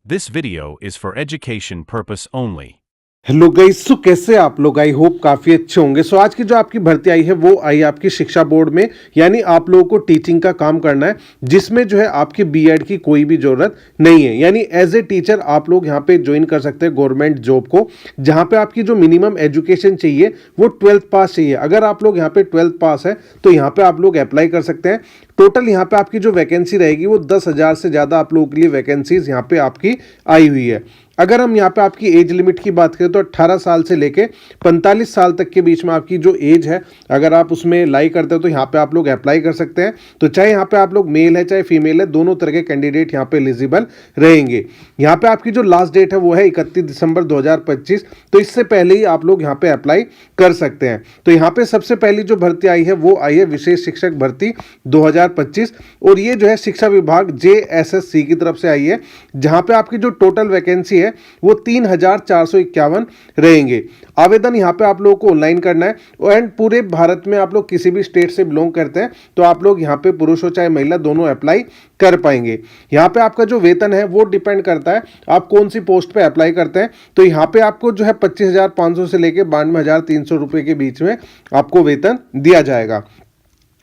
This video is for education purpose only. Hello guys, so कैसे आप लोग? I hope काफ़ी अच्छे होंगे। सो आज की जो आपकी भर्ती आई है वो आई आपकी शिक्षा बोर्ड में, यानी आप लोगों को टीचिंग का काम करना है, जिसमें जो है आपकी बीएड की कोई भी ज़रूरत नहीं है। यानी एज ए टीचर आप लोग यहाँ पे ज्वाइन कर सकते हैं गवर्नमेंट जॉब को, जहाँ पे आपकी जो मिनिमम एजुकेशन चाहिए वो 12th पास चाहिए। अगर आप लोग यहाँ पे 12th पास है तो यहाँ पे आप लोग अप्लाई कर सकते हैं। टोटल यहाँ पे आपकी जो वैकेंसी रहेगी वो 10,000 से ज़्यादा आप लोगों के लिए वैकेंसीज यहाँ पे आपकी आई हुई है। अगर हम यहाँ पे आपकी एज लिमिट की बात करें तो 18 साल से लेके 45 साल तक के बीच में आपकी जो एज है, अगर आप उसमें लाई करते हो तो यहाँ पे आप लोग अप्लाई कर सकते हैं। तो चाहे यहाँ पे आप लोग मेल है चाहे फीमेल है, दोनों तरह के कैंडिडेट यहाँ पे एलिजिबल रहेंगे। यहाँ पे आपकी जो लास्ट डेट है वो है 31 दिसंबर 2025, तो इससे पहले ही आप लोग यहाँ पे अप्लाई कर सकते हैं। तो यहाँ पे सबसे पहली जो भर्ती आई है वो आई है विशेष शिक्षक भर्ती 2025, और ये जो है शिक्षा विभाग JSSC की तरफ से आई है, जहाँ पे आपकी जो टोटल वैकेंसी है वो 3,451 रहेंगे। आवेदन यहाँ पे आप लोगों को ऑनलाइन करना है, एंड पूरे भारत में आप लोग किसी भी स्टेट से बिलोंग करते हैं तो आप लोग यहाँ पे पुरुष हो चाहे महिला दोनों अप्लाई कर पाएंगे। यहाँ पे आपका जो वेतन है वो डिपेंड करता है आप कौन सी पोस्ट पे अप्लाई करते हैं। तो यहाँ पे आपको जो है 25,500 से लेके 92,300 रुपए के बीच में आपको वेतन दिया जाएगा।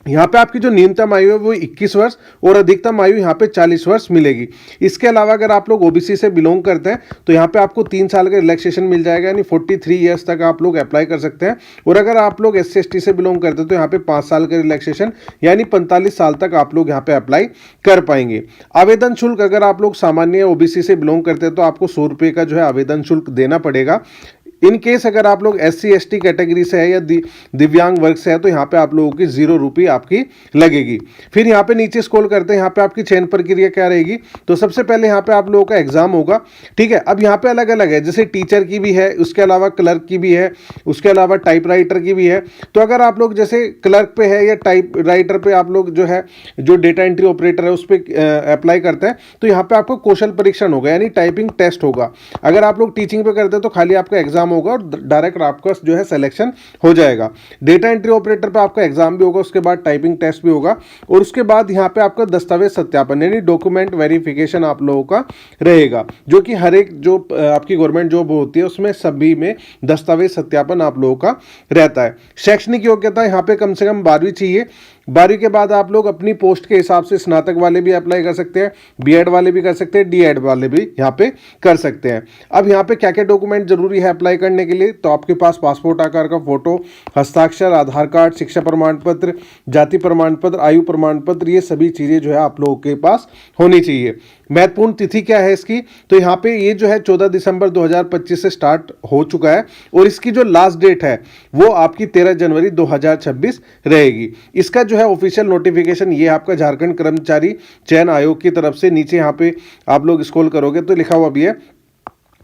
यहाँ पे आपकी जो न्यूनतम आयु है वो 21 वर्ष और अधिकतम आयु यहाँ पे 40 वर्ष मिलेगी। इसके अलावा अगर आप लोग ओबीसी से बिलोंग करते हैं तो यहाँ पे आपको 3 साल का रिलैक्सेशन मिल जाएगा, यानी 43 ईयर्स तक आप लोग अप्लाई कर सकते हैं। और अगर आप लोग SC/ST से बिलोंग करते हैं तो यहाँ पे 5 साल का रिलैक्सेशन यानी 45 साल तक आप लोग यहाँ पे अप्लाई कर पाएंगे। आवेदन शुल्क, अगर आप लोग सामान्य ओबीसी से बिलोंग करते हैं तो आपको 100 रुपये का जो है आवेदन शुल्क देना पड़ेगा। इन केस अगर आप लोग SC/ST कैटेगरी से है या दिव्यांग वर्ग से है तो यहाँ पे आप लोगों की 0 रुपये आपकी लगेगी। फिर यहाँ पे नीचे स्क्रॉल करते हैं, यहाँ पे आपकी चयन प्रक्रिया क्या रहेगी। तो सबसे पहले यहाँ पे आप लोगों का एग्जाम होगा, ठीक है। अब यहाँ पे अलग अलग है, जैसे टीचर की भी है, उसके अलावा क्लर्क की भी है, उसके अलावा टाइप राइटर की भी है। तो अगर आप लोग जैसे क्लर्क पे है या टाइप राइटर पे आप लोग जो है जो डेटा एंट्री ऑपरेटर है उस पर अप्लाई करते हैं तो यहाँ पे आपको कौशल परीक्षण होगा, यानी टाइपिंग टेस्ट होगा। अगर आप लोग टीचिंग पे करते हैं तो खाली आपका एग्जाम होगा और डायरेक्ट आपका जो है सिलेक्शन हो जाएगा। डेटा एंट्री ऑपरेटर पे आपका एग्जाम भी होगा, उसके बाद टाइपिंग टेस्ट भी होगा, और उसके बाद यहाँ पे आपका दस्तावेज सत्यापन यानी डॉक्यूमेंट वेरिफिकेशन आप लोगों का रहेगा, जो कि हर एक जो आपकी गवर्नमेंट जॉब होती है उसमें सभी में दस्तावेज सत्यापन आप लोगों का रहता है। शैक्षणिक योग्यता यहाँ पे कम से कम 12वीं चाहिए। 12वीं के बाद आप लोग अपनी पोस्ट के हिसाब से स्नातक वाले भी अप्लाई कर सकते हैं, बीएड वाले भी कर सकते हैं, डीएड वाले भी यहाँ पे कर सकते हैं। अब यहाँ पे क्या क्या डॉक्यूमेंट जरूरी है अप्लाई करने के लिए, तो आपके पास पासपोर्ट आकार का फोटो, हस्ताक्षर, आधार कार्ड, शिक्षा प्रमाण पत्र, जाति प्रमाण पत्र, आयु प्रमाण पत्र, ये सभी चीज़ें जो है आप लोगों के पास होनी चाहिए। महत्वपूर्ण तिथि क्या है इसकी, तो यहाँ पे ये जो है 14 दिसंबर 2025 से स्टार्ट हो चुका है, और इसकी जो लास्ट डेट है वो आपकी 13 जनवरी 2026 रहेगी। इसका जो है ऑफिशियल नोटिफिकेशन ये आपका झारखंड कर्मचारी चयन आयोग की तरफ से, नीचे यहाँ पे आप लोग स्क्रॉल करोगे तो लिखा हुआ भी है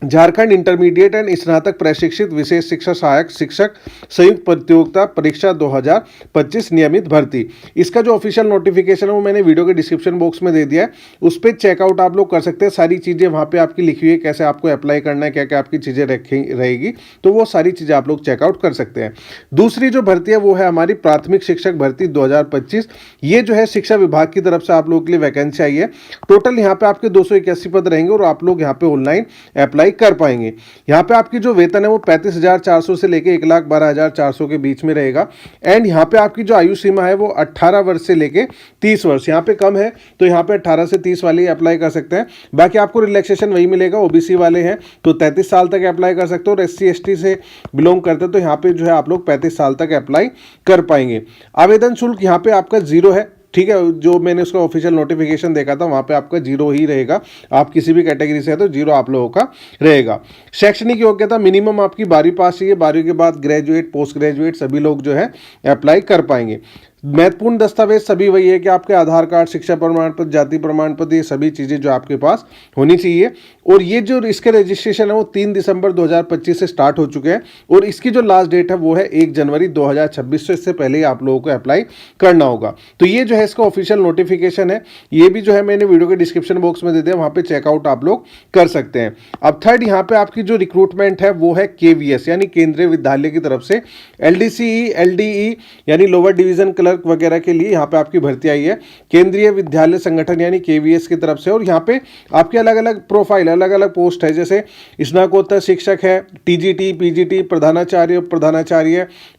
झारखंड इंटरमीडिएट एंड स्नातक प्रशिक्षित विशेष शिक्षा सहायक शिक्षक संयुक्त प्रतियोगिता परीक्षा 2025 नियमित भर्ती। इसका जो ऑफिशियल नोटिफिकेशन है वो मैंने वीडियो के डिस्क्रिप्शन बॉक्स में दे दिया है, उस पर चेकआउट आप लोग कर सकते हैं। सारी चीज़ें वहाँ पे आपकी लिखी हुई है, कैसे आपको अप्लाई करना है, क्या क्या आपकी चीज़ें रखी रहेगी, तो वो सारी चीज़ें आप लोग चेकआउट कर सकते हैं। दूसरी जो भर्ती है वो है हमारी प्राथमिक शिक्षक भर्ती 2025। ये जो है शिक्षा विभाग की तरफ से आप लोगों के लिए वैकेंसी आई है। टोटल यहाँ पे आपके 281 पद रहेंगे और आप लोग यहाँ पे ऑनलाइन अप्लाई कर पाएंगे। यहाँ पे आपकी जो वेतन है वो 35,400 से लेके 1,12,400 के बीच में रहेगा, एंड यहाँ पे आपकी जो आयु सीमा है वो 18 वर्ष से लेके 30 वर्ष। यहाँ पे कम है तो यहाँ पे 18 से 30 वाले अप्लाई कर सकते हैं। बाकी आपको रिलैक्सेशन वही मिलेगा। ओबीसी वाले हैं तो 33 साल तक अप्लाई कर सकते हो, और SC/ST से बिलोंग करते हैं तो यहाँ पे जो है आप लोग 35 साल तक अप्लाई कर पाएंगे। आवेदन शुल्क यहाँ पे आपका 0 है, ठीक है। जो मैंने उसका ऑफिशियल नोटिफिकेशन देखा था वहाँ पे आपका 0 ही रहेगा। आप किसी भी कैटेगरी से है तो 0 आप लोगों का रहेगा। शैक्षणिक योग्यता मिनिमम आपकी 12वीं पास चाहिए, 12वीं के बाद ग्रेजुएट, पोस्ट ग्रेजुएट सभी लोग जो है अप्लाई कर पाएंगे। महत्वपूर्ण दस्तावेज सभी वही है कि आपके आधार कार्ड, शिक्षा प्रमाण पत्र, जाति प्रमाण पत्र, ये सभी चीज़ें जो आपके पास होनी चाहिए। और ये जो इसके रजिस्ट्रेशन है वो 3 दिसंबर 2025 से स्टार्ट हो चुके हैं, और इसकी जो लास्ट डेट है वो है 1 जनवरी 2026 से, इससे पहले ही आप लोगों को अप्लाई करना होगा। तो ये जो है इसका ऑफिशियल नोटिफिकेशन है, ये भी जो है मैंने वीडियो के डिस्क्रिप्शन बॉक्स में दे दिया, वहाँ पे चेकआउट आप लोग कर सकते हैं। अब थर्ड यहाँ पे आपकी जो रिक्रूटमेंट है वो है KVS यानी केंद्रीय विद्यालय की तरफ से, LDCE, LDE यानी लोअर डिवीजन क्लर्क क्लर्क वगैरह के लिए यहाँ पे आपकी भर्ती आई है केंद्रीय विद्यालय संगठन यानी केवीएस की तरफ से। और यहाँ पे आपके अलग अलग प्रोफाइल, अलग अलग पोस्ट है, जैसे स्नातकोत्तर शिक्षक है, टीजीटी, पीजीटी, प्रधानाचार्य,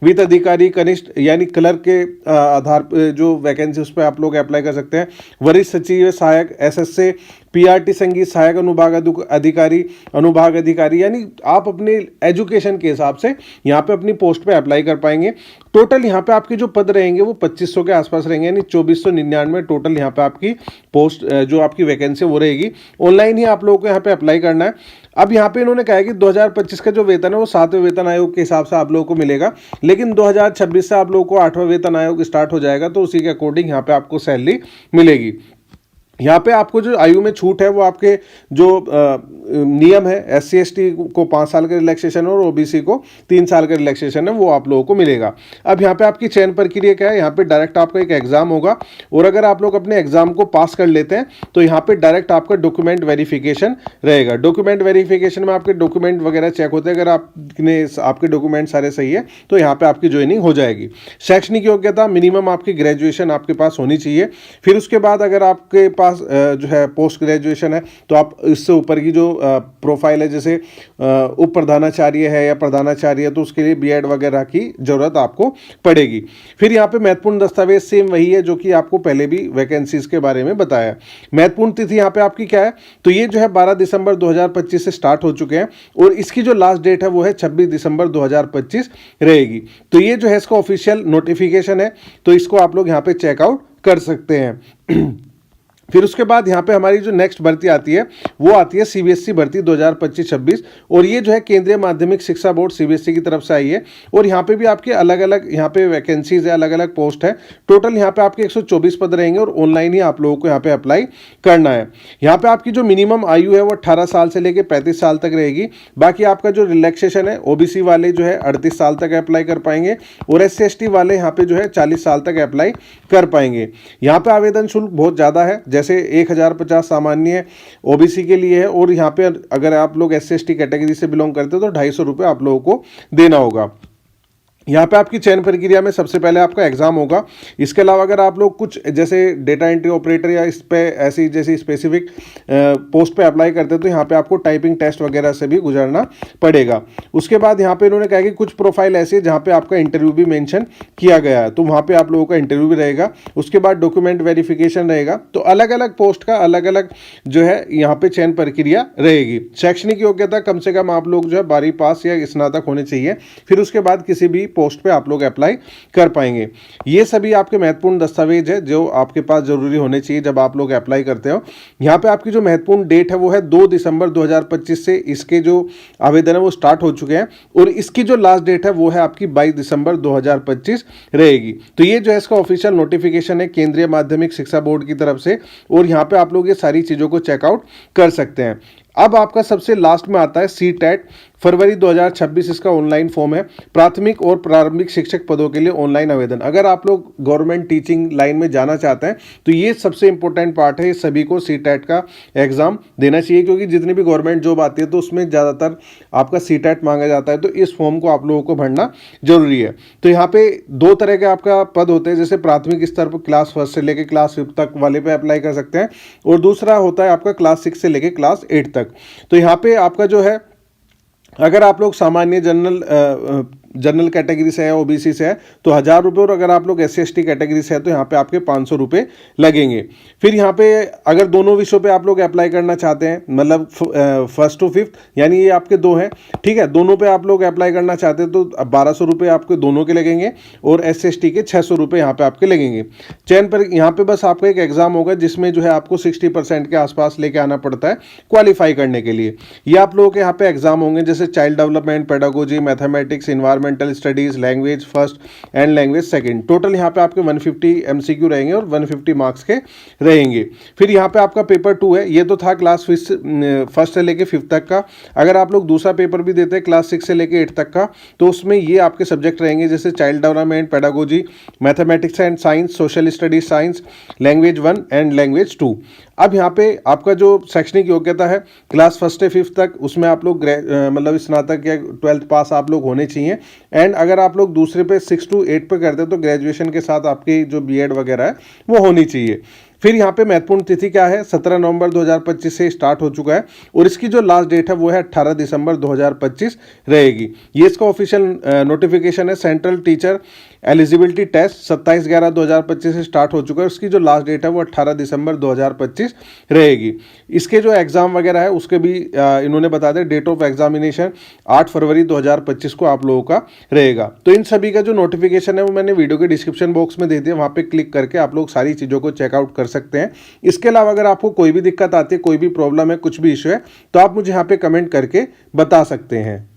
वित्त अधिकारी, कनिष्ठ यानी क्लर्क के आधार पर जो वैकेंसी उस पर आप लोग अप्लाई कर सकते हैं, वरिष्ठ सचिव, सहायक एसएसए, पीआरटी संगीत सहायक अनुभाग अधिकारी यानी आप अपने एजुकेशन के हिसाब से यहाँ पे अपनी पोस्ट पे अप्लाई कर पाएंगे। टोटल यहाँ पे आपके जो पद रहेंगे वो 2500 के आसपास रहेंगे, यानी 2499 टोटल यहाँ पे आपकी पोस्ट जो आपकी वैकेंसी वो रहेगी। ऑनलाइन ही आप लोगों को यहाँ पे अप्लाई करना है। अब यहाँ पे इन्होंने कहा है कि 2025 का जो वेतन है वो 7वें वेतन आयोग के हिसाब से आप लोगों को मिलेगा, लेकिन 2026 से आप लोगों को 8वां वेतन आयोग स्टार्ट हो जाएगा, तो उसी के अकॉर्डिंग यहाँ पे आपको सैलरी मिलेगी। यहाँ पे आपको जो आयु में छूट है वो आपके जो नियम है, SC ST को 5 साल का रिलैक्सेशन और OBC को 3 साल का रिलैक्सेशन है, वो आप लोगों को मिलेगा। अब यहाँ पे आपकी चयन प्रक्रिया क्या है, यहाँ पे डायरेक्ट आपका एक एग्जाम होगा, और अगर आप लोग अपने एग्जाम को पास कर लेते हैं तो यहाँ पे डायरेक्ट आपका डॉक्यूमेंट वेरिफिकेशन रहेगा। डॉक्यूमेंट वेरिफिकेशन में आपके डॉक्यूमेंट वगैरह चेक होते हैं, अगर आपके डॉक्यूमेंट सारे सही है तो यहाँ पे आपकी ज्वाइनिंग हो जाएगी। शैक्षणिक योग्यता मिनिमम आपकी ग्रेजुएशन आपके पास होनी चाहिए। फिर उसके बाद अगर आपके जो है पोस्ट ग्रेजुएशन है तो आप इससे ऊपर की जो प्रोफाइल है, जैसे उप प्रधानाचार्य है या प्रधानाचार्य है, तो उसके लिए बीएड वगैरह की जरूरत आपको पड़ेगी। फिर यहाँ पे महत्वपूर्ण दस्तावेज सेम वही है जो कि आपको पहले भी वैकेंसीज के बारे में बताया। महत्वपूर्ण तिथि यहाँ पे आपकी क्या है, तो ये जो है 12 दिसंबर 2025 से स्टार्ट हो चुके हैं, और इसकी जो लास्ट डेट है वो है 26 दिसंबर 2025 रहेगी। तो ये जो है इसका ऑफिशियल नोटिफिकेशन है, तो इसको आप लोग यहाँ पे चेकआउट कर सकते हैं। फिर उसके बाद यहाँ पे हमारी जो नेक्स्ट भर्ती आती है वो आती है CBSE भर्ती 2025-26, और ये जो है केंद्रीय माध्यमिक शिक्षा बोर्ड CBSE की तरफ से आई है। और यहाँ पे भी आपके अलग अलग यहाँ पे वैकेंसीज है, अलग अलग पोस्ट है। टोटल यहाँ पे आपके 124 पद रहेंगे, और ऑनलाइन ही आप लोगों को यहाँ पे अप्लाई करना है। यहाँ पे आपकी जो मिनिमम आयु है वो 18 साल से लेकर 35 साल तक रहेगी। बाकी आपका जो रिलैक्सेशन है, OBC वाले जो है 38 साल तक अप्लाई कर पाएंगे, और SC ST वाले यहाँ पे जो है 40 साल तक अप्लाई कर पाएंगे। यहाँ पे आवेदन शुल्क बहुत ज़्यादा है, जैसे 1050 सामान्य OBC के लिए है, और यहाँ पे अगर आप लोग SC ST कैटेगरी से बिलोंग करते हो तो 250 रुपये आप लोगों को देना होगा। यहाँ पे आपकी चयन प्रक्रिया में सबसे पहले आपका एग्जाम होगा। इसके अलावा अगर आप लोग कुछ जैसे डेटा एंट्री ऑपरेटर या इस पे ऐसी जैसी स्पेसिफिक पोस्ट पे अप्लाई करते हैं तो यहाँ पे आपको टाइपिंग टेस्ट वगैरह से भी गुजरना पड़ेगा। उसके बाद यहाँ पे इन्होंने कहा कि कुछ प्रोफाइल ऐसी है जहाँ पे आपका इंटरव्यू भी मेंशन किया गया है, तो वहाँ पे आप लोगों का इंटरव्यू भी रहेगा। उसके बाद डॉक्यूमेंट वेरिफिकेशन रहेगा। तो अलग अलग पोस्ट का अलग अलग जो है यहाँ पे चयन प्रक्रिया रहेगी। शैक्षणिक योग्यता कम से कम आप लोग जो है 12वीं पास या स्नातक होने चाहिए। फिर उसके बाद किसी भी पोस्ट पे आप लोग अप्लाई कर पाएंगे। ये सभी आपके महत्वपूर्ण दस्तावेज है जो आपके पास जरूरी होने चाहिए जब आप लोग अप्लाई करते हो। यहाँ पे आपकी जो महत्वपूर्ण डेट है वो है 2 दिसंबर 2025 से इसके जो आवेदन है वो स्टार्ट हो चुके हैं, और इसकी जो लास्ट डेट है वो है आपकी 22 दिसंबर 2025 रहेगी। तो ये जो है इसका ऑफिशियल नोटिफिकेशन है केंद्रीय माध्यमिक शिक्षा बोर्ड की तरफ से, और यहाँ पे आप लोग ये सारी चीज़ों को चेकआउट कर सकते हैं। अब आपका सबसे लास्ट में आता है CTET, फरवरी 2026 इसका ऑनलाइन फॉर्म है। प्राथमिक और प्रारंभिक शिक्षक पदों के लिए ऑनलाइन आवेदन। अगर आप लोग गवर्नमेंट टीचिंग लाइन में जाना चाहते हैं तो ये सबसे इंपॉर्टेंट पार्ट है, सभी को CTET का एग्जाम देना चाहिए, क्योंकि जितनी भी गवर्नमेंट जॉब आती है तो उसमें ज़्यादातर आपका CTET मांगा जाता है, तो इस फॉर्म को आप लोगों को भरना जरूरी है। तो यहाँ पे 2 तरह के आपका पद होते हैं, जैसे प्राथमिक स्तर पर क्लास 1 से लेकर क्लास 5 तक वाले पे अप्लाई कर सकते हैं, और दूसरा होता है आपका क्लास 6 से लेकर क्लास 8 तक। तो यहाँ पे आपका जो है अगर आप लोग सामान्य जनरल कैटेगरी से है, OBC से है तो 1000 रुपये, और अगर आप लोग SC ST कैटेगरी से है तो यहाँ पे आपके 500 रुपये लगेंगे। फिर यहाँ पे अगर दोनों विषयों पे आप लोग अप्लाई करना चाहते हैं, मतलब 1st to 5th यानी ये आपके 2 हैं, ठीक है, दोनों पे आप लोग अप्लाई करना चाहते हैं तो 1200 रुपये आपके दोनों के लगेंगे, और SC ST के 600 रुपये यहाँ पे आपके लगेंगे। चयन पर यहाँ पे बस आपका एक एग्जाम होगा जिसमें जो है आपको 60% के आसपास लेके आना पड़ता है क्वालिफाई करने के लिए। ये आप लोगों के यहाँ पे एग्जाम होंगे जैसे child development, pedagogy, mathematics, environmental studies, language first and language second. Total यहाँ पे आपके 150 MCQ रहेंगे और 150 मार्क्स के रहेंगे। फिर यहाँ पे आपका पेपर 2 है, ये तो था क्लास 1 से लेके 5 तक का। अगर आप लोग दूसरा पेपर भी देते हैं क्लास 6 से लेके 8 तक का, तो उसमें ये आपके सब्जेक्ट रहेंगे जैसे child development, pedagogy, mathematics and science, social studies science, language 1 and language 2। अब यहाँ पे आपका जो शैक्षणिक योग्यता है क्लास फर्स्ट से फिफ्थ तक, उसमें आप लोग मतलब स्नातक या 12th पास आप लोग होने चाहिए। एंड अगर आप लोग दूसरे पे 6 to 8 पे करते हैं तो ग्रेजुएशन के साथ आपकी जो बीएड वगैरह है वो होनी चाहिए। फिर यहाँ पे महत्वपूर्ण तिथि क्या है, 17 नवंबर 2025 से स्टार्ट हो चुका है और इसकी जो लास्ट डेट है वो है 18 दिसंबर 2025 रहेगी। ये इसका ऑफिशियल नोटिफिकेशन है। सेंट्रल टीचर एलिजिबिलिटी टेस्ट 27/11/2025 से स्टार्ट हो चुका है, उसकी जो लास्ट डेट है वो 18 दिसंबर 2025 रहेगी। इसके जो एग्जाम वगैरह है उसके भी इन्होंने बता दें, डेट ऑफ एग्जामिनेशन 8 फरवरी 2025 को आप लोगों का रहेगा। तो इन सभी का जो नोटिफिकेशन है वो मैंने वीडियो के डिस्क्रिप्शन बॉक्स में दे दिया, वहाँ पे क्लिक करके आप लोग सारी चीज़ों को चेकआउट कर सकते हैं। इसके अलावा अगर आपको कोई भी दिक्कत आती है, कोई भी प्रॉब्लम है, कुछ भी इशू है, तो आप मुझे यहाँ पे कमेंट करके बता सकते हैं।